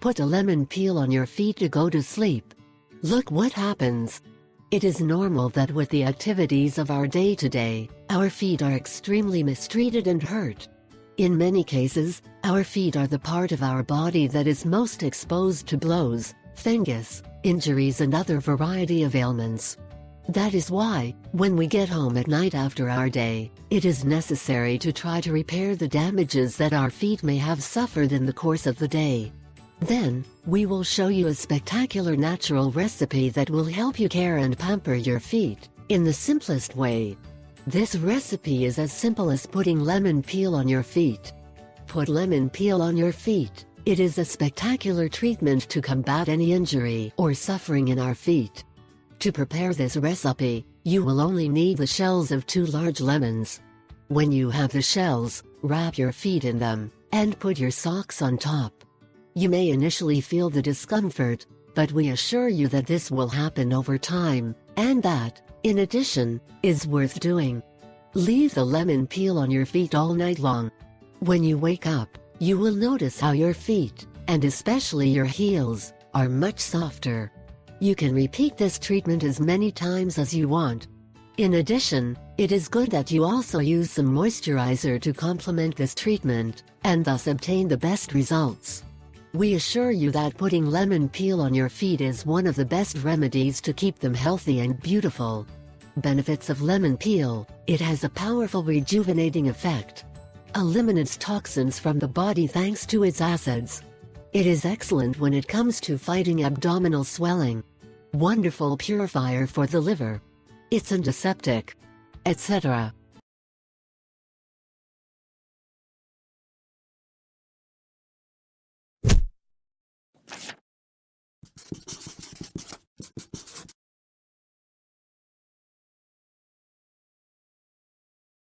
Put a lemon peel on your feet to go to sleep. Look what happens. It is normal that with the activities of our day-to-day, our feet are extremely mistreated and hurt. In many cases, our feet are the part of our body that is most exposed to blows, fungus, injuries and other variety of ailments. That is why, when we get home at night after our day, it is necessary to try to repair the damages that our feet may have suffered in the course of the day. Then, we will show you a spectacular natural recipe that will help you care and pamper your feet, in the simplest way. This recipe is as simple as putting lemon peel on your feet. Put lemon peel on your feet. It is a spectacular treatment to combat any injury or suffering in our feet. To prepare this recipe, you will only need the shells of 2 large lemons. When you have the shells, wrap your feet in them, and put your socks on top. You may initially feel the discomfort, but we assure you that this will happen over time, and that, in addition, is worth doing. Leave the lemon peel on your feet all night long. When you wake up, you will notice how your feet, and especially your heels, are much softer. You can repeat this treatment as many times as you want. In addition, it is good that you also use some moisturizer to complement this treatment, and thus obtain the best results. We assure you that putting lemon peel on your feet is one of the best remedies to keep them healthy and beautiful. Benefits of lemon peel: it has a powerful rejuvenating effect. Eliminates toxins from the body thanks to its acids. It is excellent when it comes to fighting abdominal swelling. Wonderful purifier for the liver. It's antiseptic, etc.